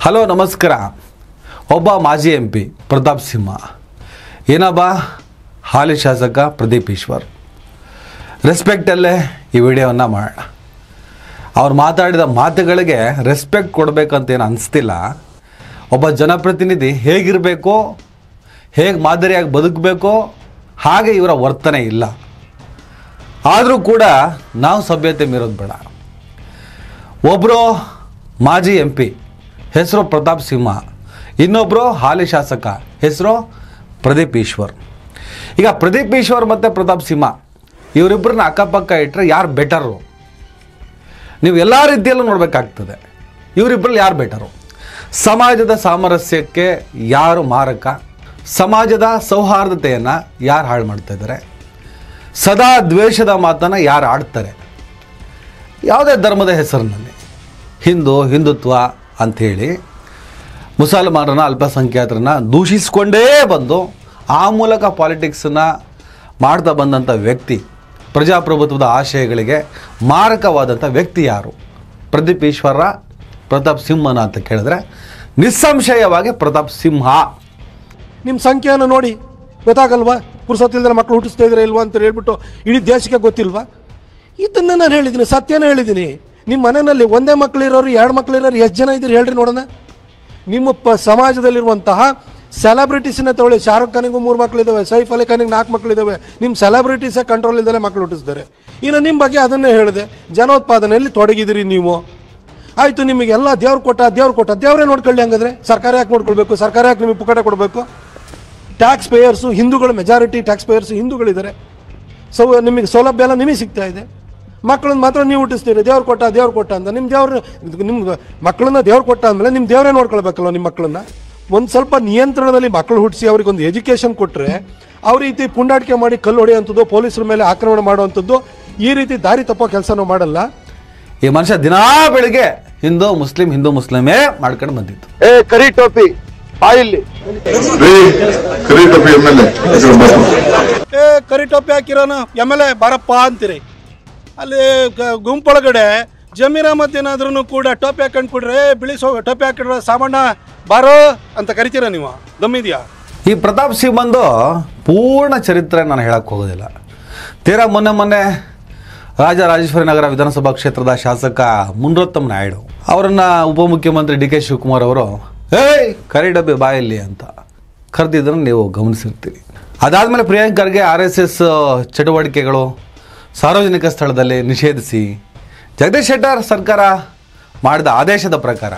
Hello ನಮಸ್ಕಾರ. ಒಬ್ಬ ಮಾಜಿ MP ಪ್ರತಾಪ್ ಸಿಂಹ, ಏನಬ್ಬ ಹಾಲಿ ಶಾಸಕ ಪ್ರದೀಪ್ ಈಶ್ವರ್, ರೆಸ್ಪೆಕ್ಟಲ್ಲೇ ಈ ವಿಡಿಯೋವನ್ನು ಮಾಡೋಣ. ಅವ್ರು ಮಾತಾಡಿದ ಮಾತುಗಳಿಗೆ ರೆಸ್ಪೆಕ್ಟ್ ಕೊಡಬೇಕಂತೇನು ಅನಿಸ್ತಿಲ್ಲ. ಒಬ್ಬ ಜನಪ್ರತಿನಿಧಿ ಹೇಗಿರಬೇಕೋ, ಹೇಗೆ ಮಾದರಿಯಾಗಿ ಬದುಕಬೇಕೋ ಹಾಗೆ ಇವರ ವರ್ತನೆ ಇಲ್ಲ. ಆದರೂ ಕೂಡ ನಾವು ಸಭ್ಯತೆ ಮೀರೋದು ಬೇಡ. ಒಬ್ಬರು ಮಾಜಿ MP ಹೆಸರು ಪ್ರತಾಪ್ ಸಿಂಹ, ಇನ್ನೊಬ್ಬರು ಹಾಲಿ ಶಾಸಕ ಹೆಸರು ಪ್ರದೀಪ್ ಈಶ್ವರ್. ಈಗ ಪ್ರದೀಪ್ ಈಶ್ವರ್ ಮತ್ತು ಪ್ರತಾಪ್ ಸಿಂಹ ಇವರಿಬ್ಬರನ್ನ ಅಕ್ಕಪಕ್ಕ ಇಟ್ಟರೆ ಯಾರು ಬೆಟರು? ನೀವು ಎಲ್ಲ ರೀತಿಯಲ್ಲೂ ನೋಡಬೇಕಾಗ್ತದೆ. ಇವರಿಬ್ಬರಲ್ಲಿ ಯಾರು ಬೆಟರು? ಸಮಾಜದ ಸಾಮರಸ್ಯಕ್ಕೆ ಯಾರು ಮಾರಕ? ಸಮಾಜದ ಸೌಹಾರ್ದತೆಯನ್ನು ಯಾರು ಹಾಳು ಮಾಡ್ತಾ ಇದ್ದಾರೆ? ಸದಾ ದ್ವೇಷದ ಮಾತನ್ನು ಯಾರು ಆಡ್ತಾರೆ? ಯಾವುದೇ ಧರ್ಮದ ಹೆಸರಿನಲ್ಲಿ ಹಿಂದುತ್ವ ಅಂಥೇಳಿ ಮುಸಲ್ಮಾನರನ್ನ, ಅಲ್ಪಸಂಖ್ಯಾತರನ್ನ ದೂಷಿಸಿಕೊಂಡೇ ಬಂದು ಆ ಮೂಲಕ ಪಾಲಿಟಿಕ್ಸನ್ನು ಮಾಡ್ತಾ ಬಂದಂಥ ವ್ಯಕ್ತಿ, ಪ್ರಜಾಪ್ರಭುತ್ವದ ಆಶಯಗಳಿಗೆ ಮಾರಕವಾದಂಥ ವ್ಯಕ್ತಿ ಯಾರು? ಪ್ರದೀಪ್ ಈಶ್ವರ, ಪ್ರತಾಪ್ ಸಿಂಹನ ಅಂತ ಕೇಳಿದ್ರೆ ನಿಸ್ಸಂಶಯವಾಗಿ ಪ್ರತಾಪ್ ಸಿಂಹ. ನಿಮ್ಮ ಸಂಖ್ಯೆಯನ್ನು ನೋಡಿ ಗೊತ್ತಾಗಲ್ವಾ? ಪುರುಸೊತ್ತಿಲ್ದ್ರೆ ಮಕ್ಕಳು ಹುಟ್ಟಿಸ್ತಾ ಇದ್ರೆ ಇಲ್ವಾ ಅಂತ ಹೇಳ್ಬಿಟ್ಟು ಇಡೀ ದೇಶಕ್ಕೆ ಗೊತ್ತಿಲ್ವಾ? ಇದನ್ನು ನಾನು ಹೇಳಿದ್ದೀನಿ, ಸತ್ಯನ ಹೇಳಿದ್ದೀನಿ. ನಿಮ್ಮ ಮನೆಯಲ್ಲಿ ಒಂದೇ ಮಕ್ಕಳಿರೋರು, ಎರಡು ಮಕ್ಕಳಿರೋರು ಎಷ್ಟು ಜನ ಇದ್ದೀರಿ ಹೇಳ್ರಿ ನೋಡೋಣ. ನಿಮ್ಮ ಸಮಾಜದಲ್ಲಿರುವಂತಹ ಸೆಲೆಬ್ರಿಟೀಸನ್ನ ತಗೊಳ್ಳಿ. ಶಾರುಖ್ ಖಾನಿಗೂ 3 ಮಕ್ಕಳಿದ್ದಾವೆ, ಸೈಫ್ ಅಲಿ ಖಾನಿಗೆ 4 ಮಕ್ಕಳಿದ್ದಾವೆ. ನಿಮ್ಮ ಸೆಲೆಬ್ರಿಟೀಸೇ ಕಂಟ್ರೋಲ್ ಇಲ್ಲದೆ ಮಕ್ಕಳು ಹುಟ್ಟಿಸ್ತಾರೆ. ಇನ್ನು ನಿಮ್ಮ ಬಗ್ಗೆ ಅದನ್ನೇ ಹೇಳಿದೆ, ಜನೋತ್ಪಾದನೆಯಲ್ಲಿ ತೊಡಗಿದಿರಿ ನೀವು. ಆಯಿತು, ನಿಮಗೆಲ್ಲ ದೇವ್ರು ಕೊಟ್ಟ ದೇವರೇ ನೋಡ್ಕೊಳ್ಳಿ. ಹಂಗಾದ್ರೆ ಸರ್ಕಾರ ಯಾಕೆ ನೋಡ್ಕೊಳ್ಬೇಕು? ಸರ್ಕಾರ ಯಾಕೆ ನಿಮಗೆ ಪುಕ್ಕಟೆ ಕೊಡಬೇಕು? ಟ್ಯಾಕ್ಸ್ ಪೇಯರ್ಸು ಹಿಂದೂಗಳು, ಮೆಜಾರಿಟಿ ಟ್ಯಾಕ್ಸ್ ಪೇಯರ್ಸು ಹಿಂದೂಗಳಿದ್ದಾರೆ. ನಿಮಗೆ ಸೌಲಭ್ಯ ಎಲ್ಲ ನಿಮಗೆ ಸಿಗ್ತಾ ಇದೆ. ಮಕ್ಕಳನ್ನ ಮಾತ್ರ ನೀವು ಹುಟ್ಟಿಸ್ತೀರಿ, ದೇವ್ರು ಕೊಟ್ಟ ಅಂತ. ನಿಮ್ಮ ಮಕ್ಕಳನ್ನ ದೇವ್ರು ಕೊಟ್ಟ ಅಂದಮೇಲೆ ನಿಮ್ಮ ದೇವರೇ ನೋಡ್ಕೊಳ್ಬೇಕಲ್ಲ. ನಿಮ್ಮ ಮಕ್ಕಳನ್ನ ಒಂದು ಸ್ವಲ್ಪ ನಿಯಂತ್ರಣದಲ್ಲಿ ಮಕ್ಕಳು ಹುಟ್ಟಿಸಿ ಅವ್ರಿಗೊಂದು ಎಜುಕೇಷನ್ ಕೊಟ್ಟರೆ, ಅವ್ರ ರೀತಿ ಪುಂಡಾಟಿಕೆ ಮಾಡಿ ಕಲ್ಲು ಹೊಡೆಯುವಂಥದ್ದು, ಪೊಲೀಸರ ಮೇಲೆ ಆಕ್ರಮಣ ಮಾಡುವಂಥದ್ದು, ಈ ರೀತಿ ದಾರಿ ತಪ್ಪೋ ಕೆಲಸನೂ ಮಾಡಲ್ಲ. ಈ ಮನುಷ್ಯ ದಿನಾ ಬೆಳಿಗ್ಗೆ ಹಿಂದೂ ಮುಸ್ಲಿಮೇ ಮಾಡ್ಕೊಂಡು ಬಂದಿತ್ತು. ಕರಿ ಟೋಪಿ ಬಾಯಿಲ್ಲಿ, ಕರಿ ಟೋಪಿ ಹಾಕಿರೋನ MLA ಬಾರಪ್ಪ ಅಂತೀರಿ. ಅಲ್ಲಿ ಗುಂಪೊಳಗಡೆ ಜಮೀರ್ ಅಹಮದ್ ಏನಾದ್ರೂ ಕೂಡ ಟೋಪಿ ಹಾಕೊಂಡು ಕೊಡ್ರೆ, ಬಿಳಿ ಟೋಪಿ ಹಾಕಿಡ್ರ ಸಾಮಣ್ಣ ಬಾರೋ ಅಂತ ಕರಿತೀರ ನೀವು? ದಮ್ಮಿದ್ಯಾ? ಈ ಪ್ರತಾಪ್ ಸಿಂಹಂದು ಪೂರ್ಣ ಚರಿತ್ರೆ ನಾನು ಹೇಳಕ್ಕೆ ಹೋಗೋದಿಲ್ಲ. ತೀರಾ ಮೊನ್ನೆ ರಾಜರಾಜೇಶ್ವರಿ ನಗರ ವಿಧಾನಸಭಾ ಕ್ಷೇತ್ರದ ಶಾಸಕ ಮುನ್ರತ್ನಂ ನಾಯ್ಡು ಅವರನ್ನು ಉಪಮುಖ್ಯಮಂತ್ರಿ DK ಶಿವಕುಮಾರ್ ಅವರು ಕರಿ ಡಬ್ಬಿ ಬಾಯಲ್ಲಿ ಅಂತ ಕರೆದಿದ್ದನ್ನು ನೀವು ಗಮನಿಸಿರ್ತೀರಿ. ಅದಾದಮೇಲೆ ಪ್ರಿಯಾಂಕ್ ಖರ್ಗೆ RSS ಚಟುವಟಿಕೆಗಳು ಸಾರ್ವಜನಿಕ ಸ್ಥಳದಲ್ಲಿ ನಿಷೇಧಿಸಿ ಜಗದೀಶ್ ಶೆಟ್ಟರ್ ಸರ್ಕಾರ ಮಾಡಿದ ಆದೇಶದ ಪ್ರಕಾರ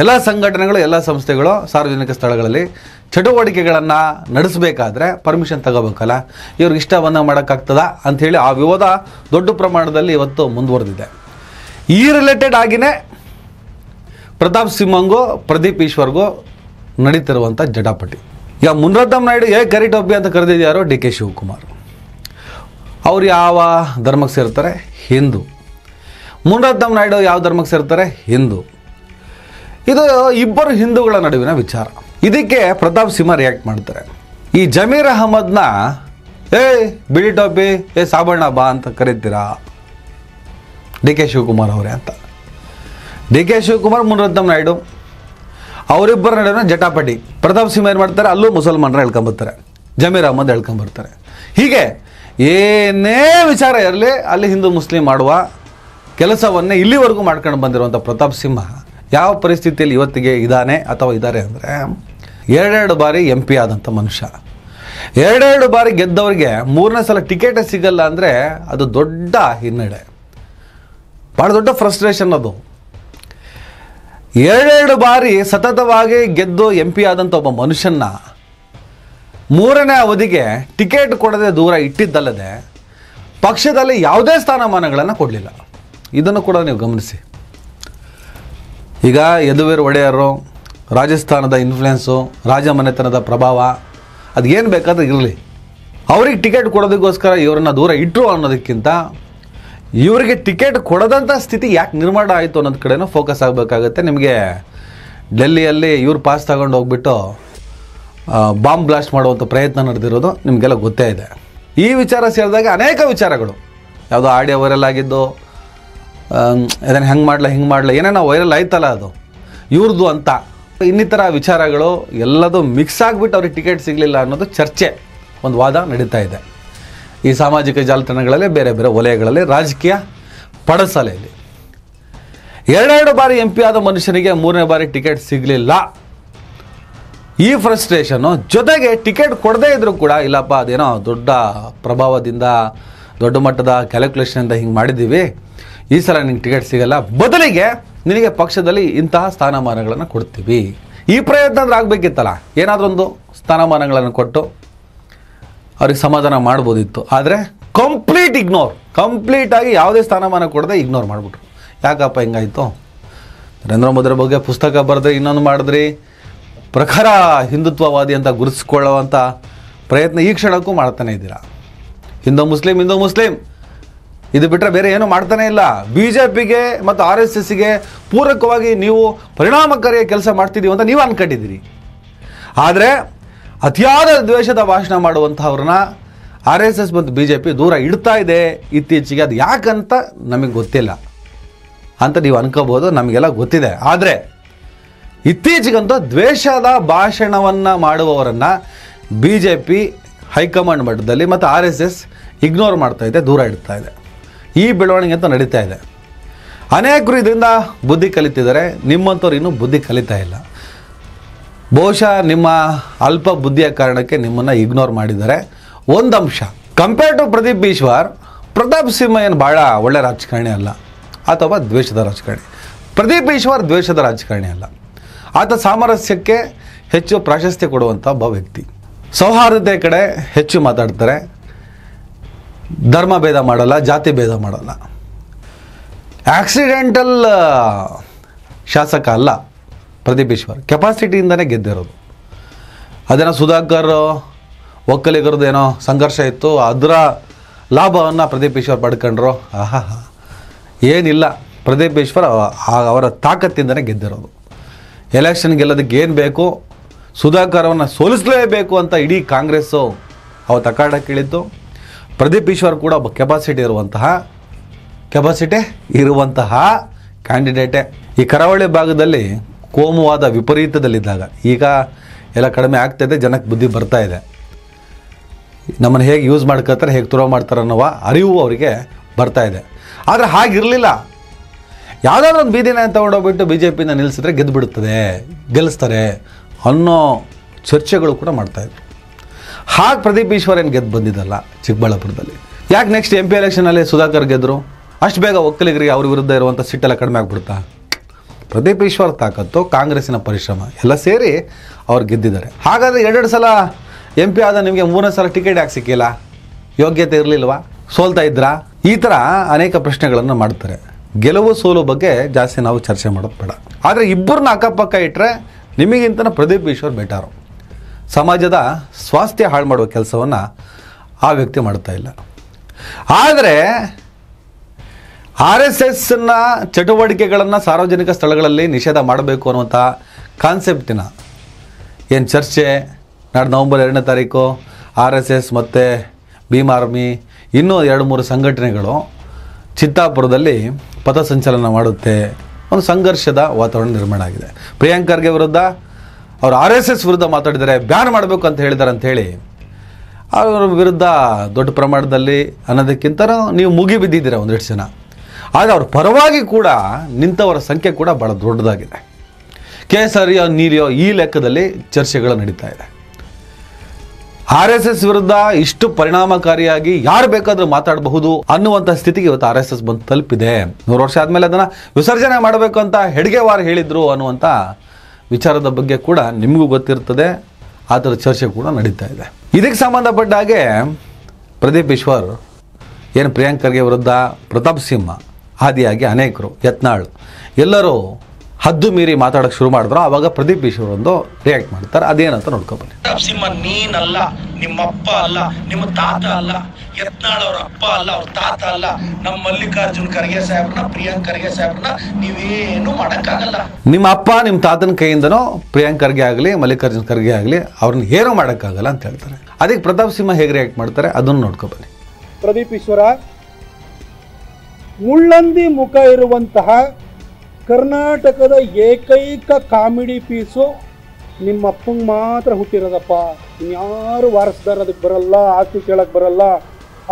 ಎಲ್ಲ ಸಂಘಟನೆಗಳು, ಎಲ್ಲ ಸಂಸ್ಥೆಗಳು ಸಾರ್ವಜನಿಕ ಸ್ಥಳಗಳಲ್ಲಿ ಚಟುವಟಿಕೆಗಳನ್ನು ನಡೆಸಬೇಕಾದ್ರೆ ಪರ್ಮಿಷನ್ ತಗೋಬೇಕಲ್ಲ. ಇವ್ರಿಗೆ ಇಷ್ಟ ಬಂದಾಗ ಮಾಡೋಕ್ಕಾಗ್ತದ ಅಂಥೇಳಿ ಆ ವಿವಾದ ದೊಡ್ಡ ಪ್ರಮಾಣದಲ್ಲಿ ಇವತ್ತು ಮುಂದುವರೆದಿದೆ. ಈ ರಿಲೇಟೆಡ್ ಆಗಿಯೇ ಪ್ರತಾಪ್ ಸಿಂಹಂಗೂ ಪ್ರದೀಪ್ ಈಶ್ವರ್ಗೂ ನಡೀತಿರುವಂಥ ಜಟಾಪಟಿ. ಈಗ ಮುನ್ರತ್ನಂ ನಾಯ್ಡು ಕರಿ ಟೋಪಿ ಅಂತ ಕರೆದಿದ್ದಾರೋ DK ಶಿವಕುಮಾರ್. ಅವ್ರು ಯಾವ ಧರ್ಮಕ್ಕೆ ಸೇರ್ತಾರೆ? ಹಿಂದೂ. ಮುನ್ರತ್ನಂ ನಾಯ್ಡು ಯಾವ ಧರ್ಮಕ್ಕೆ ಸೇರ್ತಾರೆ? ಹಿಂದೂ. ಇದು ಇಬ್ಬರು ಹಿಂದೂಗಳ ನಡುವಿನ ವಿಚಾರ. ಇದಕ್ಕೆ ಪ್ರತಾಪ್ ಸಿಂಹ ರಿಯಾಕ್ಟ್ ಮಾಡ್ತಾರೆ. ಈ ಜಮೀರ್ ಅಹಮದ್ನ ಬಿಳಿ ಟೋಪಿ ಸಾಬಣ್ಣ ಬಾ ಅಂತ ಕರೀತೀರಾ DK ಶಿವಕುಮಾರ್ ಅವರೇ ಅಂತ. DK ಶಿವಕುಮಾರ್, ಮುನ್ರತ್ನಂ ನಾಯ್ಡು ಅವರಿಬ್ಬರ ನಡುವಿನ ಜಟಾಪಟಿ. ಪ್ರತಾಪ್ ಸಿಂಹ ಏನು ಮಾಡ್ತಾರೆ? ಅಲ್ಲೂ ಮುಸಲ್ಮಾನರ ಹೇಳ್ಕೊಂಬರ್ತಾರೆ, ಜಮೀರ್ ಅಹಮದ್ ಹೇಳ್ಕೊಂಬರ್ತಾರೆ. ಹೀಗೆ ಏನೇ ವಿಚಾರ ಇರಲಿ ಅಲ್ಲಿ ಹಿಂದೂ ಮುಸ್ಲಿಂ ಮಾಡುವ ಕೆಲಸವನ್ನೇ ಇಲ್ಲಿವರೆಗೂ ಮಾಡ್ಕೊಂಡು ಬಂದಿರುವಂಥ ಪ್ರತಾಪ್ ಸಿಂಹ ಯಾವ ಪರಿಸ್ಥಿತಿಯಲ್ಲಿ ಇವತ್ತಿಗೆ ಇದ್ದಾನೆ ಅಥವಾ ಇದ್ದಾರೆ ಅಂದರೆ, 2 ಬಾರಿ MP ಆದಂಥ ಮನುಷ್ಯ. 2 ಬಾರಿ ಗೆದ್ದವರಿಗೆ 3ನೇ ಸಲ ಟಿಕೆಟೇ ಸಿಗಲ್ಲ ಅಂದರೆ ಅದು ದೊಡ್ಡ ಹಿನ್ನಡೆ, ಭಾಳ ದೊಡ್ಡ ಫ್ರಸ್ಟ್ರೇಷನ್ ಅದು. 2 ಬಾರಿ ಸತತವಾಗಿ ಗೆದ್ದು MP ಆದಂಥ ಒಬ್ಬ ಮನುಷ್ಯನ 3ನೇ ಅವಧಿಗೆ ಟಿಕೆಟ್ ಕೊಡದೆ ದೂರ ಇಟ್ಟಿದ್ದಲ್ಲದೆ ಪಕ್ಷದಲ್ಲಿ ಯಾವುದೇ ಸ್ಥಾನಮಾನಗಳನ್ನು ಕೊಡಲಿಲ್ಲ. ಇದನ್ನು ಕೂಡ ನೀವು ಗಮನಿಸಿ. ಈಗ ಯದುವೀರ್ ಒಡೆಯರು, ರಾಜಸ್ಥಾನದ ಇನ್ಫ್ಲುಯೆನ್ಸು, ರಾಜಮನೆತನದ ಪ್ರಭಾವ, ಅದು ಏನು ಬೇಕಾದ್ರೆ ಇರಲಿ, ಅವ್ರಿಗೆ ಟಿಕೆಟ್ ಕೊಡೋದಕ್ಕೋಸ್ಕರ ಇವರನ್ನು ದೂರ ಇಟ್ಟರು ಅನ್ನೋದಕ್ಕಿಂತ ಇವರಿಗೆ ಟಿಕೆಟ್ ಕೊಡದಂಥ ಸ್ಥಿತಿ ಯಾಕೆ ನಿರ್ಮಾಣ ಆಯಿತು ಅನ್ನೋದು ಕಡೆನೂ ಫೋಕಸ್ ಆಗಬೇಕಾಗತ್ತೆ. ನಿಮಗೆ ಡೆಲ್ಲಿಯಲ್ಲಿ ಇವ್ರು ಪಾಸ್ ತಗೊಂಡು ಹೋಗ್ಬಿಟ್ಟು ಬಾಂಬ್ ಬ್ಲಾಸ್ಟ್ ಮಾಡುವಂಥ ಪ್ರಯತ್ನ ನಡೆದಿರೋದು ನಿಮಗೆಲ್ಲ ಗೊತ್ತೇ ಇದೆ. ಈ ವಿಚಾರ ಸೇರಿದಾಗ ಅನೇಕ ವಿಚಾರಗಳು, ಯಾವುದೋ ಆಡಿಯೋ ವೈರಲ್ ಆಗಿದ್ದು, ಇದನ್ನು ಹೆಂಗೆ ಮಾಡಲ ಹಿಂಗೆ ಮಾಡಲ ಏನೇನೋ ವೈರಲ್ ಆಯ್ತಲ್ಲ, ಅದು ಇವ್ರದ್ದು ಅಂತ ಇನ್ನಿತರ ವಿಚಾರಗಳು ಎಲ್ಲದೂ ಮಿಕ್ಸ್ ಆಗಿಬಿಟ್ಟು ಅವ್ರಿಗೆ ಟಿಕೆಟ್ ಸಿಗಲಿಲ್ಲ ಅನ್ನೋದು ಚರ್ಚೆ, ಒಂದು ವಾದ ನಡೀತಾ ಇದೆ ಈ ಸಾಮಾಜಿಕ ಜಾಲತಾಣಗಳಲ್ಲಿ, ಬೇರೆ ಬೇರೆ ವಲಯಗಳಲ್ಲಿ, ರಾಜಕೀಯ ಪಡಸಾಲೆಯಲ್ಲಿ. 2 ಬಾರಿ MP ಆದ ಮನುಷ್ಯನಿಗೆ 3ನೇ ಬಾರಿ ಟಿಕೆಟ್ ಸಿಗಲಿಲ್ಲ. ಈ ಫ್ರಸ್ಟ್ರೇಷನ್ನು ಜೊತೆಗೆ ಟಿಕೆಟ್ ಕೊಡದೇ ಇದ್ರೂ ಕೂಡ ಇಲ್ಲಪ್ಪ ಅದೇನೋ ದೊಡ್ಡ ಪ್ರಭಾವದಿಂದ ದೊಡ್ಡ ಮಟ್ಟದ ಕ್ಯಾಲ್ಕುಲೇಷನಿಂದ ಹಿಂಗೆ ಮಾಡಿದ್ದೀವಿ, ಈ ಸಲ ನಿಂಗೆ ಟಿಕೆಟ್ ಸಿಗಲ್ಲ, ಬದಲಿಗೆ ನಿನಗೆ ಪಕ್ಷದಲ್ಲಿ ಇಂತಹ ಸ್ಥಾನಮಾನಗಳನ್ನು ಕೊಡ್ತೀವಿ. ಈ ಪ್ರಯತ್ನ ಅಂದ್ರೆ ಆಗಬೇಕಿತ್ತಲ್ಲ, ಏನಾದರೂ ಒಂದು ಸ್ಥಾನಮಾನಗಳನ್ನು ಕೊಟ್ಟು ಅವ್ರಿಗೆ ಸಮಾಧಾನ ಮಾಡ್ಬೋದಿತ್ತು. ಆದರೆ ಕಂಪ್ಲೀಟಾಗಿ ಯಾವುದೇ ಸ್ಥಾನಮಾನ ಕೊಡದೆ ಇಗ್ನೋರ್ ಮಾಡಿಬಿಟ್ರು. ಯಾಕಪ್ಪ ಹಿಂಗಾಯಿತು? ನರೇಂದ್ರ ಮೋದಿ ಬಗ್ಗೆ ಪುಸ್ತಕ ಬರೆದ್ರಿ, ಇನ್ನೊಂದು ಮಾಡಿದ್ರಿ, ಪ್ರಖರ ಹಿಂದುತ್ವವಾದಿ ಅಂತ ಗುರುತಿಸ್ಕೊಳ್ಳುವಂಥ ಪ್ರಯತ್ನ ಈ ಕ್ಷಣಕ್ಕೂ ಮಾಡ್ತಾನೆ ಇದ್ದೀರಾ. ಹಿಂದೂ ಮುಸ್ಲಿಂ ಇದು ಬಿಟ್ಟರೆ ಬೇರೆ ಏನೂ ಮಾಡ್ತಾನೆ ಇಲ್ಲ. BJPಗೆ ಮತ್ತು RSSಗೆ ಪೂರಕವಾಗಿ ನೀವು ಪರಿಣಾಮಕಾರಿಯಾಗಿ ಕೆಲಸ ಮಾಡ್ತಿದ್ದೀವಿ ಅಂತ ನೀವು ಅಂದ್ಕೊಂಡಿದ್ದೀರಿ. ಆದರೆ ಅತಿಯಾದ ದ್ವೇಷದ ಭಾಷಣ ಮಾಡುವಂಥವ್ರನ್ನ RSS ಮತ್ತು BJP ದೂರ ಇಡ್ತಾ ಇದೆ ಇತ್ತೀಚೆಗೆ. ಅದು ಯಾಕಂತ ನಮಗೆ ಗೊತ್ತಿಲ್ಲ ಅಂತ ನೀವು ಅನ್ಕೋಬೋದು, ನಮಗೆಲ್ಲ ಗೊತ್ತಿದೆ. ಆದರೆ ಇತ್ತೀಚೆಗಂತೂ ದ್ವೇಷದ ಭಾಷಣವನ್ನು ಮಾಡುವವರನ್ನು BJP ಹೈಕಮಾಂಡ್ ಮಟ್ಟದಲ್ಲಿ ಮತ್ತು RSS ಇಗ್ನೋರ್ ಮಾಡ್ತಾ ಇದೆ, ದೂರ ಇಡ್ತಾ ಇದೆ. ಈ ಬೆಳವಣಿಗೆ ಅಂತ ನಡೀತಾ ಇದೆ. ಅನೇಕರು ಇದರಿಂದ ಬುದ್ಧಿ ಕಲಿತಿದ್ದಾರೆ, ನಿಮ್ಮಂಥವ್ರು ಇನ್ನೂ ಬುದ್ಧಿ ಕಲಿತಾ ಇಲ್ಲ. ಬಹುಶಃ ನಿಮ್ಮ ಅಲ್ಪ ಬುದ್ಧಿಯ ಕಾರಣಕ್ಕೆ ನಿಮ್ಮನ್ನು ಇಗ್ನೋರ್ ಮಾಡಿದ್ದಾರೆ. ಒಂದು ಅಂಶ, ಕಂಪೇರ್ ಟು ಪ್ರದೀಪ್ ಈಶ್ವರ್, ಪ್ರತಾಪ್ ಸಿಂಹ ಏನು ಭಾಳ ಒಳ್ಳೆ ರಾಜಕಾರಣಿ ಅಲ್ಲ ಅಥವಾ ದ್ವೇಷದ ರಾಜಕಾರಣಿ. ಪ್ರದೀಪ್ ಈಶ್ವರ್ ದ್ವೇಷದ ರಾಜಕಾರಣಿ ಅಲ್ಲ, ಆತ ಸಾಮರಸ್ಯಕ್ಕೆ ಹೆಚ್ಚು ಪ್ರಾಶಸ್ತ್ಯ ಕೊಡುವಂಥ ಒಬ್ಬ ವ್ಯಕ್ತಿ. ಸೌಹಾರ್ದತೆ ಕಡೆ ಹೆಚ್ಚು ಮಾತಾಡ್ತಾರೆ, ಧರ್ಮ ಭೇದ ಮಾಡಲ್ಲ, ಜಾತಿ ಭೇದ ಮಾಡಲ್ಲ. ಆಕ್ಸಿಡೆಂಟಲ್ ಶಾಸಕ ಅಲ್ಲ ಪ್ರದೀಪ್ ಈಶ್ವರ್, ಕೆಪಾಸಿಟಿಯಿಂದನೇ ಗೆದ್ದಿರೋದು. ಅದೇನೋ ಸುಧಾಕರ್ ಒಕ್ಕಲಿಗರದ್ದು ಏನೋ ಸಂಘರ್ಷ ಇತ್ತು, ಅದರ ಲಾಭವನ್ನು ಪ್ರದೀಪ್ ಈಶ್ವರ್ ಪಡ್ಕೊಂಡ್ರು. ಏನಿಲ್ಲ, ಪ್ರದೀಪ್ ಈಶ್ವರ್ ಅವರ ತಾಕತ್ತಿಂದನೇ ಗೆದ್ದಿರೋದು. ಎಲೆಕ್ಷನ್ ಗೆಲ್ಲೋದಕ್ಕೆ ಏನು ಬೇಕು, ಸುಧಾಕರವನ್ನು ಸೋಲಿಸಲೇಬೇಕು ಅಂತ ಇಡೀ ಕಾಂಗ್ರೆಸ್ಸು ಅವತ್ತು ಅಖಾಡಕ್ಕೆ ಇಳಿತು. ಪ್ರದೀಪ್ ಈಶ್ವರ್ ಕೂಡ ಒಬ್ಬ ಕೆಪಾಸಿಟಿ ಇರುವಂತಹ ಕ್ಯಾಂಡಿಡೇಟೇ. ಈ ಕರಾವಳಿ ಭಾಗದಲ್ಲಿ ಕೋಮುವಾದ ವಿಪರೀತದಲ್ಲಿದ್ದಾಗ, ಈಗ ಎಲ್ಲ ಕಡಿಮೆ ಆಗ್ತಾಯಿದೆ, ಜನಕ್ಕೆ ಬುದ್ಧಿ ಬರ್ತಾ ಇದೆ. ನಮ್ಮನ್ನು ಹೇಗೆ ಯೂಸ್ ಮಾಡ್ಕೊತಾರೆ, ಹೇಗೆ ತುರೋ ಮಾಡ್ತಾರೆ ಅನ್ನೋ ಅರಿವು ಅವರಿಗೆ ಬರ್ತಾ ಇದೆ. ಆದರೆ ಹಾಗಿರಲಿಲ್ಲ. ಯಾವುದಾದ್ರೂ ಒಂದು ಬೀದಿನ ತೊಗೊಂಡೋಗ್ಬಿಟ್ಟು BJPನ ನಿಲ್ಲಿಸಿದ್ರೆ ಗೆಲ್ಲಿಸ್ತಾರೆ ಅನ್ನೋ ಚರ್ಚೆಗಳು ಕೂಡ ಮಾಡ್ತಾಯಿದ್ರು. ಹಾಗೆ ಪ್ರದೀಪ್ ಈಶ್ವರ್ ಏನು ಗೆದ್ದು ಬಂದಿದ್ದಲ್ಲ ಚಿಕ್ಕಬಳ್ಳಾಪುರದಲ್ಲಿ. ಯಾಕೆ ನೆಕ್ಸ್ಟ್ MP ಎಲೆಕ್ಷನಲ್ಲಿ ಸುಧಾಕರ್ ಗೆದ್ದರು? ಅಷ್ಟು ಬೇಗ ಒಕ್ಕಲಿಗರಿಗೆ ಅವ್ರ ವಿರುದ್ಧ ಇರುವಂಥ ಸಿಟ್ಟೆಲ್ಲ ಕಡಿಮೆ ಆಗ್ಬಿಡ್ತಾ? ಪ್ರದೀಪ್ ಈಶ್ವರ್ ತಾಕತ್ತು, ಕಾಂಗ್ರೆಸ್ಸಿನ ಪರಿಶ್ರಮ ಎಲ್ಲ ಸೇರಿ ಅವ್ರು ಗೆದ್ದಿದ್ದಾರೆ. ಹಾಗಾದರೆ 2 ಸಲ MP ಆದ ನಿಮಗೆ 3ನೇ ಸಲ ಟಿಕೆಟ್ ಯಾಕೆ ಸಿಕ್ಕಿಲ್ಲ? ಯೋಗ್ಯತೆ ಇರಲಿಲ್ವಾ? ಸೋಲ್ತಾ ಇದ್ರಾ? ಈ ಥರ ಅನೇಕ ಪ್ರಶ್ನೆಗಳನ್ನು ಮಾಡ್ತಾರೆ. ಗೆಲುವು ಸೋಲು ಬಗ್ಗೆ ಜಾಸ್ತಿ ನಾವು ಚರ್ಚೆ ಮಾಡೋದು ಬೇಡ. ಆದರೆ ಇಬ್ಬರನ್ನ ಅಕ್ಕಪಕ್ಕ ಇಟ್ಟರೆ ನಿಮಗಿಂತ ಪ್ರದೀಪ್ ಈಶ್ವರ್ ಬೆಟರು. ಸಮಾಜದ ಸ್ವಾಸ್ಥ್ಯ ಹಾಳು ಮಾಡುವ ಕೆಲಸವನ್ನು ಆ ವ್ಯಕ್ತಿ ಮಾಡ್ತಾ ಇಲ್ಲ. ಆದರೆ RSSನ ಚಟುವಟಿಕೆಗಳನ್ನು ಸಾರ್ವಜನಿಕ ಸ್ಥಳಗಳಲ್ಲಿ ನಿಷೇಧ ಮಾಡಬೇಕು ಅನ್ನುವಂಥ ಕಾನ್ಸೆಪ್ಟಿನ ಏನು ಚರ್ಚೆ ನಾಡು ನವಂಬರ್ 2ನೇ ತಾರೀಕು RSS ಮತ್ತು ಭೀಮ್ ಆರ್ಮಿ ಇನ್ನೂ 2-3 ಸಂಘಟನೆಗಳು ಚಿತ್ತಾಪುರದಲ್ಲಿ ಪಥಸಂಚಲನ ಮಾಡುತ್ತೆ. ಒಂದು ಸಂಘರ್ಷದ ವಾತಾವರಣ ನಿರ್ಮಾಣ ಆಗಿದೆ. ಪ್ರಿಯಾಂಕ್ ಖರ್ಗೆ ವಿರುದ್ಧ ಅವರು RSS ವಿರುದ್ಧ ಮಾತಾಡಿದ್ದಾರೆ, ಬ್ಯಾನ್ ಮಾಡಬೇಕು ಅಂತ ಹೇಳಿದ್ದಾರೆ ಅಂಥೇಳಿ ಅವರ ವಿರುದ್ಧ ದೊಡ್ಡ ಪ್ರಮಾಣದಲ್ಲಿ ಅನ್ನೋದಕ್ಕಿಂತ ನೀವು ಮುಗಿಬಿದ್ದಿದ್ದೀರ ಒಂದೆರಡು ಜನ. ಆದರೆ ಅವ್ರ ಪರವಾಗಿ ಕೂಡ ನಿಂತವರ ಸಂಖ್ಯೆ ಕೂಡ ಭಾಳ ದೊಡ್ಡದಾಗಿದೆ. ಕೇಸರಿಯೋ ನೀರಿಯೋ ಈ ಲೆಕ್ಕದಲ್ಲಿ ಚರ್ಚೆಗಳು ನಡೀತಾ ಇದೆ. RSS ವಿರುದ್ಧ ಇಷ್ಟು ಪರಿಣಾಮಕಾರಿಯಾಗಿ ಯಾರು ಬೇಕಾದರೂ ಮಾತಾಡಬಹುದು ಅನ್ನುವಂಥ ಸ್ಥಿತಿಗೆ ಇವತ್ತು RSS ಬಂದು ತಲುಪಿದೆ. 100 ವರ್ಷ ಆದಮೇಲೆ ಅದನ್ನು ವಿಸರ್ಜನೆ ಮಾಡಬೇಕು ಅಂತ ಹೆಡ್ಗೇವಾರ್ ಹೇಳಿದರು ಅನ್ನುವಂಥ ವಿಚಾರದ ಬಗ್ಗೆ ಕೂಡ ನಿಮಗೂ ಗೊತ್ತಿರ್ತದೆ. ಆ ಥರ ಚರ್ಚೆ ಕೂಡ ನಡೀತಾ ಇದೆ. ಇದಕ್ಕೆ ಸಂಬಂಧಪಟ್ಟ ಹಾಗೆ ಪ್ರದೀಪ್ ಈಶ್ವರ್ ಏನು ಪ್ರಿಯಾಂಕ್ ಖರ್ಗೆ ವಿರುದ್ಧ, ಪ್ರತಾಪ್ ಸಿಂಹ ಆದಿಯಾಗಿ ಅನೇಕರು, ಯತ್ನಾಳ್ ಎಲ್ಲರೂ ಹದ್ದು ಮೀರಿ ಮಾತಾಡೋಕೆ ಶುರು ಮಾಡಿದ್ರು. ಆವಾಗ ಪ್ರದೀಪ್ ಈಶ್ವರ್ ಒಂದು ರಿಯಾಕ್ಟ್ ಮಾಡ್ತಾರೆ. ಅದೇನಂತ ನೋಡ್ಕೊಬನ್ನಿ. ಪ್ರತಾಪ್ ಸಿಂಹ ನೀನಲ್ಲ, ನಿಮ್ಮಪ್ಪ ಅಲ್ಲ, ನಿಮ್ಮ ತಾತ ಅಲ್ಲ, ಯತ್ನಾಳ್ ಅವ್ರ ಅಪ್ಪ ಅಲ್ಲ, ಅವ್ರ ತಾತ ಅಲ್ಲ. ನಮ್ಮ ಮಲ್ಲಿಕಾರ್ಜುನ್ ಖರ್ಗೆ ಸಾಹೇಬ್ರನ್ನ, ಪ್ರಿಯಾಂಕ್ ಖರ್ಗೆ ಸಾಹೇಬ್ರನ್ನ ನೀವೇನು ಮಾಡಕ್ಕಾಗಲ್ಲ. ನಿಮ್ಮ ಅಪ್ಪ ನಿಮ್ಮ ತಾತನ ಕೈಯಿಂದನೋ ಪ್ರಿಯಾಂಕ್ ಖರ್ಗೆ ಆಗಲಿ ಮಲ್ಲಿಕಾರ್ಜುನ್ ಖರ್ಗೆ ಆಗಲಿ ಅವ್ರನ್ನ ಏನೂ ಮಾಡೋಕ್ಕಾಗಲ್ಲ ಅಂತ ಹೇಳ್ತಾರೆ. ಅದಕ್ಕೆ ಪ್ರತಾಪ್ ಸಿಂಹ ಹೇಗೆ ರಿಯಾಕ್ಟ್ ಮಾಡ್ತಾರೆ ಅದನ್ನು ನೋಡ್ಕೊಬನ್ನಿ. ಪ್ರದೀಪ್ ಈಶ್ವರ, ಮುಳ್ಳಂದಿ ಮುಖ ಇರುವಂತಹ ಕರ್ನಾಟಕದ ಏಕೈಕ ಕಾಮಿಡಿ ಪೀಸು ನಿಮ್ಮ ಅಪ್ಪಂಗೆ ಮಾತ್ರ ಹುಟ್ಟಿರೋದಪ್ಪ. ಇನ್ಯಾರು ವಾರಸ್ದಾರ ಅದಕ್ಕೆ ಬರಲ್ಲ, ಆಸ್ತಿ ಕೇಳಕ್ಕೆ ಬರಲ್ಲ.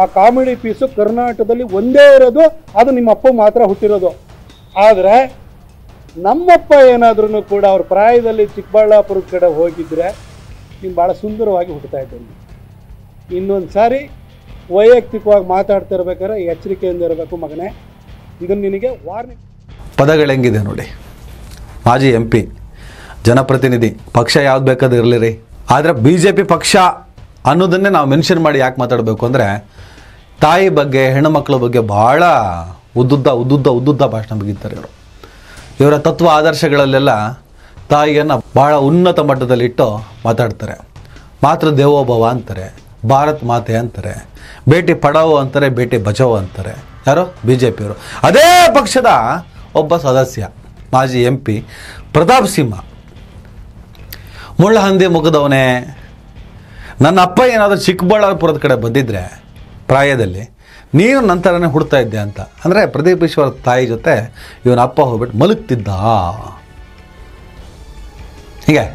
ಆ ಕಾಮಿಡಿ ಪೀಸು ಕರ್ನಾಟಕದಲ್ಲಿ ಒಂದೇ ಇರೋದು, ಅದು ನಿಮ್ಮ ಅಪ್ಪ ಮಾತ್ರ ಹುಟ್ಟಿರೋದು. ಆದರೆ ನಮ್ಮಪ್ಪ ಏನಾದ್ರೂ ಕೂಡ ಅವ್ರ ಪ್ರಾಯದಲ್ಲಿ ಚಿಕ್ಕಬಳ್ಳಾಪುರದ ಕಡೆ ಹೋಗಿದ್ರೆ ನೀನು ಭಾಳ ಸುಂದರವಾಗಿ ಹುಟ್ಟುತ್ತಾ ಇದ್ದೀನಿ. ಇನ್ನೊಂದು ಸಾರಿ ವೈಯಕ್ತಿಕವಾಗಿ ಮಾತಾಡ್ತಾ ಇರ್ಬೇಕಾದ್ರೆ ಎಚ್ಚರಿಕೆಯಿಂದ ಇರಬೇಕು ಮಗನೇ. ಇದನ್ನು ನಿನಗೆ ವಾರ್ನಿಂಗ್. ಪದಗಳು ಹೆಂಗಿದೆ ನೋಡಿ. ಮಾಜಿ MP, ಜನಪ್ರತಿನಿಧಿ, ಪಕ್ಷ ಯಾವ್ದು ಬೇಕಾದ್ರೂ ಇರಲಿ ರೀ, ಆದರೆ BJP ಪಕ್ಷ ಅನ್ನೋದನ್ನೇ ನಾವು ಮೆನ್ಷನ್ ಮಾಡಿ ಯಾಕೆ ಮಾತಾಡಬೇಕು ಅಂದರೆ, ತಾಯಿ ಬಗ್ಗೆ, ಹೆಣ್ಣುಮಕ್ಕಳ ಬಗ್ಗೆ ಭಾಳ ಉದ್ದುದ್ದ ಭಾಷಣ ಬಗಿತಾರೆ ಇವರು. ಇವರ ತತ್ವ ಆದರ್ಶಗಳಲ್ಲೆಲ್ಲ ತಾಯಿಯನ್ನು ಭಾಳ ಉನ್ನತ ಮಟ್ಟದಲ್ಲಿಟ್ಟು ಮಾತಾಡ್ತಾರೆ. ಮಾತೃ ದೇವೋಭವ ಅಂತಾರೆ, ಭಾರತ್ ಮಾತೆ ಅಂತಾರೆ, ಬೇಟಿ ಪಡಾವೋ ಅಂತಾರೆ, ಬೇಟಿ ಬಚಾವೋ ಅಂತಾರೆ. ಯಾರು? BJP ಅವರು. ಅದೇ ಪಕ್ಷದ ಒಬ್ಬ ಸದಸ್ಯ ಮಾಜಿ MP ಪ್ರತಾಪ್ ಸಿಂಹ, ಮುಳ್ಳಹಂದಿ ಮುಖದವನೇ. ನನ್ನ ಅಪ್ಪ ಏನಾದರೂ ಚಿಕ್ಕಬಳ್ಳಾಪುರದ ಕಡೆ ಬಂದಿದ್ದರೆ ಪ್ರಾಯದಲ್ಲಿ ನೀನು ನಂತರನೇ ಹುಡ್ತಾ ಇದ್ದೆ ಅಂತ ಅಂದರೆ, ಪ್ರದೀಪ್ ಈಶ್ವರ್ ತಾಯಿ ಜೊತೆ ಇವನ ಅಪ್ಪ ಹೋಗ್ಬಿಟ್ಟು ಮಲಗ್ತಿದ್ದ. ಹೀಗೆ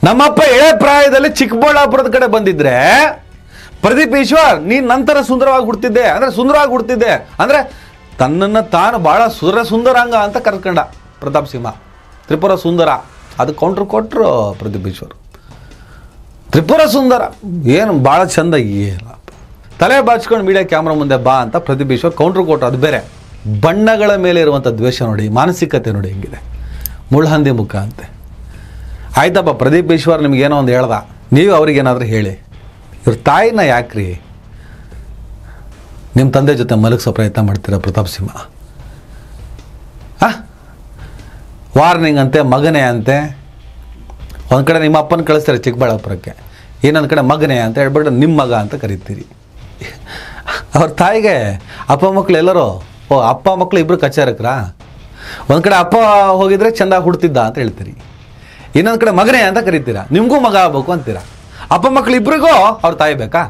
ನಮ್ಮಪ್ಪ ಎಳೆ ಪ್ರಾಯದಲ್ಲಿ ಚಿಕ್ಕಬಳ್ಳಾಪುರದ ಕಡೆ ಬಂದಿದ್ರೆ ಪ್ರದೀಪ್ ಈಶ್ವರ್ ನೀನು ನಂತರ ಸುಂದರವಾಗಿ ಹುಡ್ತಿದ್ದೆ ಅಂದರೆ ತನ್ನನ್ನು ತಾನು ಭಾಳ ಸುಂದರಾಂಗ ಅಂತ ಕರ್ಕೊಂಡ ಪ್ರತಾಪ್ ಸಿಂಹ. ತ್ರಿಪುರ ಸುಂದರ, ಅದು ಕೌಂಟ್ರ್ ಕೊಟ್ಟರು ಪ್ರದೀಪ್ ಈಶ್ವರ್. ತ್ರಿಪುರ ಸುಂದರ ಏನು ಭಾಳ ಚಂದ, ಏನು ತಲೆ ಬಾಚ್ಕೊಂಡು ಮೀಡಿಯಾ ಕ್ಯಾಮ್ರಾ ಮುಂದೆ ಬಾ ಅಂತ ಪ್ರದೀಪ್ ಈಶ್ವರ್ ಕೌಂಟ್ರ್ ಕೊಟ್ಟರು. ಅದು ಬೇರೆ. ಬಣ್ಣಗಳ ಮೇಲೆ ಇರುವಂಥ ದ್ವೇಷ ನೋಡಿ, ಮಾನಸಿಕತೆ ನೋಡಿ ಹೆಂಗಿದೆ. ಮುಳ್ಳಹಂದಿ ಮುಖ ಅಂತೆ. ಆಯ್ತಪ್ಪ, ಪ್ರದೀಪ್ ಈಶ್ವರ್ ನಿಮಗೇನೋ ಒಂದು ಹೇಳ್ದ, ನೀವು ಅವ್ರಿಗೇನಾದರೂ ಹೇಳಿ. ಇವ್ರ ತಾಯಿನ ಯಾಕ್ರಿ ನಿಮ್ಮ ತಂದೆ ಜೊತೆ ಮಲಗಿಸೋ ಪ್ರಯತ್ನ ಮಾಡ್ತೀರ ಪ್ರತಾಪ್ ಸಿಂಹ? ವಾರ್ನಿಂಗ್ ಅಂತೆ, ಮಗನೇ ಅಂತೆ. ಒಂದು ಕಡೆ ನಿಮ್ಮ ಅಪ್ಪನ ಕಳಿಸ್ತಾರೆ ಚಿಕ್ಕಬಳ್ಳಾಪುರಕ್ಕೆ, ಇನ್ನೊಂದು ಕಡೆ ಮಗನೇ ಅಂತ ಹೇಳ್ಬಿಟ್ಟು ನಿಮ್ಮ ಮಗ ಅಂತ ಕರಿತೀರಿ. ಅವ್ರ ತಾಯಿಗೆ ಅಪ್ಪ ಮಕ್ಕಳು ಎಲ್ಲರೂ ಅಪ್ಪ ಮಕ್ಕಳು ಇಬ್ಬರು ಕಚಾರಕ್ರಾ? ಒಂದು ಕಡೆ ಅಪ್ಪ ಹೋಗಿದ್ರೆ ಚೆಂದ ಹುಡ್ತಿದ್ದ ಅಂತ ಹೇಳ್ತೀರಿ, ಇನ್ನೊಂದು ಕಡೆ ಮಗನೇ ಅಂತ ಕರಿತೀರಾ. ನಿಮಗೂ ಮಗ ಆಗ್ಬೇಕು ಅಂತೀರಾ. ಅಪ್ಪ ಮಕ್ಕಳು ಇಬ್ಬರಿಗೂ ಅವ್ರ ತಾಯಿ ಬೇಕಾ?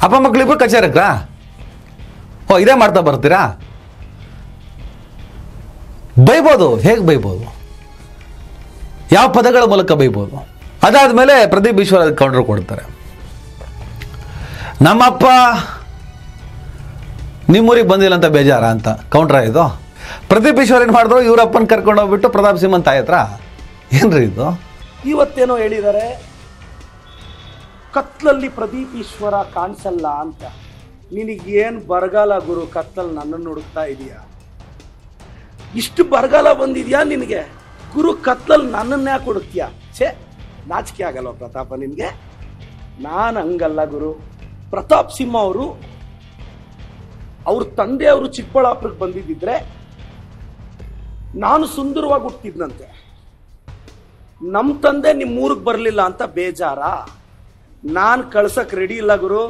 ಅಪ್ಪ ಮಕ್ಕಳಿಬ್ರು ಕಚಾರಕ್ರಾ? ಇದೇ ಮಾಡ್ತಾ ಬರ್ತೀರಾ? ಬೈಬೋದು. ಹೇಗೆ ಬೈಬೋದು? ಯಾವ ಪದಗಳ ಮೂಲಕ ಬೈಬೋದು? ಅದಾದಮೇಲೆ ಪ್ರದೀಪ್ ಈಶ್ವರ್ ಅದಕ್ಕೆ ಕೌಂಟ್ರ್ ಕೊಡ್ತಾರೆ. ನಮ್ಮಪ್ಪ ನಿಮ್ಮೂರಿಗೆ ಬಂದಿಲ್ಲ ಅಂತ ಬೇಜಾರ ಅಂತ ಕೌಂಟ್ರ ಇದು. ಪ್ರದೀಪ್ ಈಶ್ವರ್ ಏನು ಮಾಡಿದ್ರು, ಇವರಪ್ಪನ ಕರ್ಕೊಂಡು ಹೋಗ್ಬಿಟ್ಟು ಪ್ರತಾಪ್ ಸಿಂಹನ್ ತಾಯಿ ಹತ್ರ ಏನ್ರಿ ಇದು? ಇವತ್ತೇನೋ ಹೇಳಿದ್ದಾರೆ, ಕತ್ಲಲ್ಲಿ ಪ್ರದೀಪ್ ಈಶ್ವರ ಕಾಣಿಸಲ್ಲ ಅಂತ. ನಿನಗೇನು ಬರಗಾಲ ಗುರು, ಕತ್ತಲ್ಲಿ ನನ್ನನ್ನು ಹುಡುಕ್ತಾ ಇದೀಯಾ? ಇಷ್ಟು ಬರಗಾಲ ಬಂದಿದ್ಯಾ ನಿನಗೆ ಗುರು? ಕತ್ಲಲ್ಲಿ ನನ್ನನ್ನು ಯಾಕೆ ಹುಡುಕ್ತೀಯಾ? ಛೇ, ನಾಚಿಕೆ ಆಗಲ್ವ ಪ್ರತಾಪ ನಿನಗೆ? ನಾನು ಹಂಗಲ್ಲ ಗುರು. ಪ್ರತಾಪ್ ಸಿಂಹ ಅವರು ಅವ್ರ ತಂದೆಯವರು ಚಿಕ್ಕಬಳ್ಳಾಪುರಕ್ಕೆ ಬಂದಿದ್ದಿದ್ರೆ ನಾನು ಸುಂದರವಾಗಿ ಹುಟ್ಟಿದ್ನಂತೆ. ನಮ್ಮ ತಂದೆ ನಿಮ್ಮೂರಿಗೆ ಬರಲಿಲ್ಲ ಅಂತ ಬೇಜಾರ? ನಾನು ಕಳ್ಸಕ್ಕೆ ರೆಡಿ ಇಲ್ಲ ಗುರು.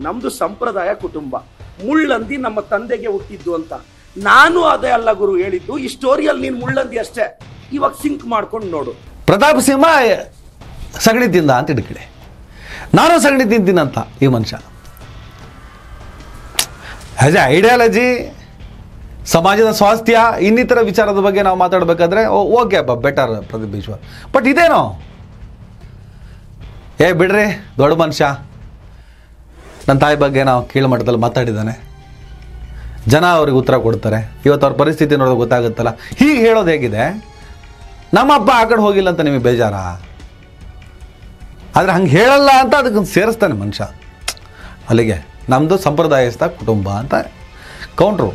ನಮ್ಮದು ಸಂಪ್ರದಾಯ ಕುಟುಂಬ. ಮುಳ್ಳಂದಿ ನಮ್ಮ ತಂದೆಗೆ ಹುಟ್ಟಿದ್ದು ಅಂತ ನಾನು ಅದೇ ಅಲ್ಲ ಗುರು ಹೇಳಿದ್ದು. ಈ ಸ್ಟೋರಿಯಲ್ಲಿ ನೀನು ಮುಳ್ಳಂದಿ ಅಷ್ಟೇ. ಇವಾಗ ಸಿಂಕ್ ಮಾಡ್ಕೊಂಡು ನೋಡು. ಪ್ರತಾಪ್ ಸಿಂಹ ಸಗಣಿ ತಿಂದ ಅಂತ ಹಿಡ್ಕಡೆ, ನಾನು ಸಗಣಿ ತಿಂತೀನಂತ ಈ ಮನುಷ್ಯ. ಆಸ್ ಎ ಐಡಿಯಾಲಜಿ, ಸಮಾಜದ ಸ್ವಾಸ್ಥ್ಯ, ಇನ್ನಿತರ ವಿಚಾರದ ಬಗ್ಗೆ ನಾವು ಮಾತಾಡಬೇಕಾದ್ರೆ ಓಕೆ ಅಪ್ಪ, ಬೆಟರ್ ಪ್ರದೀಪ್ ಈಶ್ವರ್. ಬಟ್ ಇದೇನೋ ಬಿಡ್ರಿ, ದೊಡ್ಡ ಮನುಷ್ಯ, ನನ್ನ ತಾಯಿ ಬಗ್ಗೆ ನಾವು ಕೀಳ್ಮಟ್ಟದಲ್ಲಿ ಮಾತಾಡಿದ್ದಾನೆ, ಜನ ಅವ್ರಿಗೆ ಉತ್ತರ ಕೊಡ್ತಾರೆ. ಇವತ್ತು ಅವ್ರ ಪರಿಸ್ಥಿತಿ ನೋಡೋದು ಗೊತ್ತಾಗುತ್ತಲ್ಲ. ಹೀಗೆ ಹೇಳೋದು ಹೇಗಿದೆ? ನಮ್ಮಪ್ಪ ಆ ಕಡೆ ಹೋಗಿಲ್ಲ ಅಂತ ನಿಮಗೆ ಬೇಜಾರ? ಆದರೆ ಹಂಗೆ ಹೇಳಲ್ಲ ಅಂತ ಅದಕ್ಕೆ ಸೇರಿಸ್ತಾನೆ ಮನುಷ್ಯ. ಅಲ್ಲಿಗೆ ನಮ್ಮದು ಸಂಪ್ರದಾಯಸ್ಥ ಕುಟುಂಬ ಅಂತ ಕೌಂಟ್ರು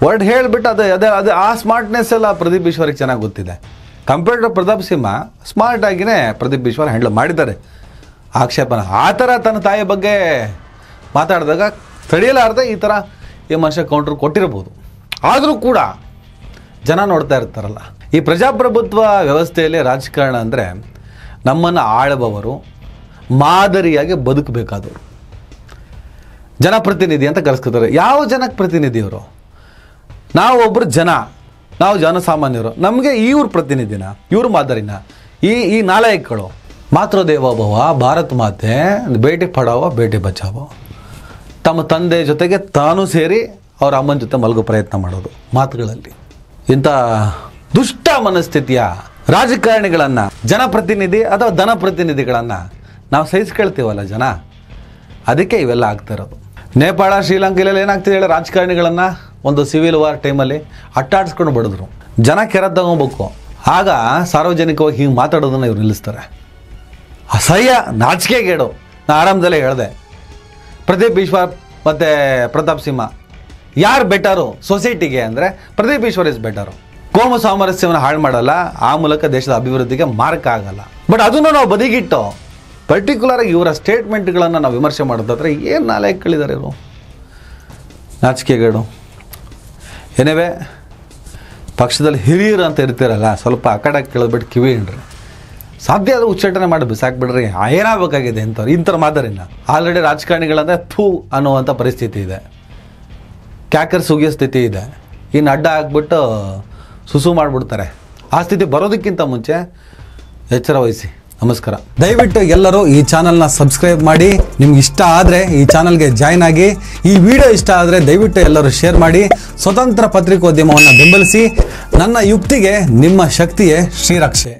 ವರ್ಡ್ ಹೇಳಿಬಿಟ್ಟು ಅದೇ ಆ ಸ್ಮಾರ್ಟ್ನೆಸ್ ಎಲ್ಲ ಪ್ರದೀಪ್ ಈಶ್ವರಿಗೆ ಚೆನ್ನಾಗಿ ಗೊತ್ತಿದೆ. ಕಂಪೇರ್ಡ್ ಟು ಪ್ರತಾಪ್ ಸಿಂಹ ಸ್ಮಾರ್ಟಾಗಿಯೇ ಪ್ರದೀಪ್ ಈಶ್ವರ್ ಹ್ಯಾಂಡಲ್ ಮಾಡಿದ್ದಾರೆ ಆಕ್ಷೇಪನ. ಆ ಥರ ತನ್ನ ತಾಯಿ ಬಗ್ಗೆ ಮಾತಾಡಿದಾಗ ತಡೆಯಲಾರ್ದೆ ಈ ಥರ ಈ ಮನುಷ್ಯ ಕೌಂಟ್ರ್ ಕೊಟ್ಟಿರ್ಬೋದು. ಆದರೂ ಕೂಡ ಜನ ನೋಡ್ತಾ ಇರ್ತಾರಲ್ಲ, ಈ ಪ್ರಜಾಪ್ರಭುತ್ವ ವ್ಯವಸ್ಥೆಯಲ್ಲಿ ರಾಜಕಾರಣ ಅಂದರೆ ನಮ್ಮನ್ನು ಆಳುವವರು, ಮಾದರಿಯಾಗಿ ಬದುಕಬೇಕಾದವರು, ಜನಪ್ರತಿನಿಧಿ ಅಂತ ಕರೆಸ್ಕೊತಾರೆ. ಯಾವ ಜನಕ್ಕೆ ಪ್ರತಿನಿಧಿಯವರು? ನಾವು ಒಬ್ಬರು ಜನ, ನಾವು ಜನಸಾಮಾನ್ಯರು. ನಮಗೆ ಇವ್ರ ಪ್ರತಿನಿಧಿನ, ಇವ್ರ ಮಾದರಿನ, ಈ ನಾಲಾಯಕಗಳು. ಮಾತೃದೇವೋಭವ, ಭಾರತ್ ಮಾತೆ, ಬೇಟಿ ಪಡಾವೋ ಬೇಟಿ ಬಚಾವೋ, ತಮ್ಮ ತಂದೆ ಜೊತೆಗೆ ತಾನು ಸೇರಿ ಅವರ ಅಮ್ಮನ ಜೊತೆ ಮಲಗೋ ಪ್ರಯತ್ನ ಮಾಡೋದು ಮಾತುಗಳಲ್ಲಿ. ಇಂಥ ದುಷ್ಟ ಮನಸ್ಥಿತಿಯ ರಾಜಕಾರಣಿಗಳನ್ನು, ಜನಪ್ರತಿನಿಧಿ ಅಥವಾ ಧನಪ್ರತಿನಿಧಿಗಳನ್ನು ನಾವು ಸಹಿಸ್ಕೊಳ್ತೀವಲ್ಲ ಜನ, ಅದಕ್ಕೆ ಇವೆಲ್ಲ ಆಗ್ತಾ ಇರೋದು. ನೇಪಾಳ, ಶ್ರೀಲಂಕೆಯಲ್ಲಿ ಏನಾಗ್ತಿದೆ ಹೇಳಿ, ರಾಜಕಾರಣಿಗಳನ್ನು ಒಂದು ಸಿವಿಲ್ ವಾರ್ ಟೈಮಲ್ಲಿ ಅಟ್ಟಾಡಿಸ್ಕೊಂಡು ಬಡಿದ್ರು. ಜನ ಕೆರೆ ತಗೋಬೇಕು. ಆಗ ಸಾರ್ವಜನಿಕವಾಗಿ ಹಿಂಗೆ ಮಾತಾಡೋದನ್ನು ಇವ್ರು ನಿಲ್ಲಿಸ್ತಾರೆ. ಅಸಹ್ಯ, ನಾಚಿಕೆಗೇಡು. ನಾನು ಆರಂಭದಲ್ಲೇ ಹೇಳಿದೆ, ಪ್ರದೀಪ್ ಈಶ್ವರ್ ಮತ್ತು ಪ್ರತಾಪ್ ಸಿಂಹ ಯಾರು ಬೆಟರು ಸೊಸೈಟಿಗೆ ಅಂದರೆ ಪ್ರದೀಪ್ ಈಶ್ವರ್ ಇಸ್ ಬೆಟರು. ಕೋಮು ಸಾಮರಸ್ಯವನ್ನು ಹಾಳು ಮಾಡಲ್ಲ, ಆ ಮೂಲಕ ದೇಶದ ಅಭಿವೃದ್ಧಿಗೆ ಮಾರ್ಗ ಆಗಲ್ಲ. ಬಟ್ ಅದನ್ನು ನಾವು ಬದಿಗಿಟ್ಟು ಪರ್ಟಿಕ್ಯುಲರ್ ಇವರ ಸ್ಟೇಟ್ಮೆಂಟ್ಗಳನ್ನು ನಾವು ವಿಮರ್ಶೆ ಮಾಡೋದಾದ್ರೆ ಏನು ನಾಲಾಯಕಗಳಿದ್ದಾರೆ ಇವರು, ನಾಚಿಕೆಗೇಡು. ಏನೇವೆ ಪಕ್ಷದಲ್ಲಿ ಹಿರಿಯರು ಅಂತ ಇರ್ತೀರಲ್ಲ, ಸ್ವಲ್ಪ ಆ ಕಡೆ ಕೇಳಿದ್ಬಿಟ್ಟು ಕಿವಿ ಹಿಂಡ್ರಿ, ಸಾಧ್ಯ ಅದು ಉಚ್ಚಾಟನೆ ಮಾಡಿ ಬಿಸಾಕ್ಬಿಡ್ರಿ. ಏನಾಗಬೇಕಾಗಿದೆ ಇಂಥವ್ರು ಮಾತಾರಿನ. ಆಲ್ರೆಡಿ ರಾಜಕಾರಣಿಗಳಂದರೆ ಥೂ ಅನ್ನುವಂಥ ಪರಿಸ್ಥಿತಿ ಇದೆ, ಕ್ಯಾಕರ್ ಸುಗಿಯೋ ಸ್ಥಿತಿ ಇದೆ. ಇನ್ನು ಅಡ್ಡ ಹಾಕ್ಬಿಟ್ಟು ಸುಸು ಮಾಡಿಬಿಡ್ತಾರೆ. ಆ ಸ್ಥಿತಿ ಬರೋದಕ್ಕಿಂತ ಮುಂಚೆ ಎಚ್ಚರ ವಹಿಸಿ. ನಮಸ್ಕಾರ. ದಯವಿಟ್ಟು ಎಲ್ಲರೂ ಈ ಚಾನಲ್ನ ಸಬ್ಸ್ಕ್ರೈಬ್ ಮಾಡಿ. ನಿಮ್ಗೆ ಇಷ್ಟ ಆದರೆ ಈ ಚಾನಲ್ಗೆ ಜಾಯ್ನ್ ಆಗಿ. ಈ ವಿಡಿಯೋ ಇಷ್ಟ ಆದರೆ ದಯವಿಟ್ಟು ಎಲ್ಲರೂ ಶೇರ್ ಮಾಡಿ. ಸ್ವತಂತ್ರ ಪತ್ರಿಕೋದ್ಯಮವನ್ನು ಬೆಂಬಲಿಸಿ. ನನ್ನ ಯುಕ್ತಿಗೆ ನಿಮ್ಮ ಶಕ್ತಿಯೇ ಶ್ರೀರಕ್ಷೆ.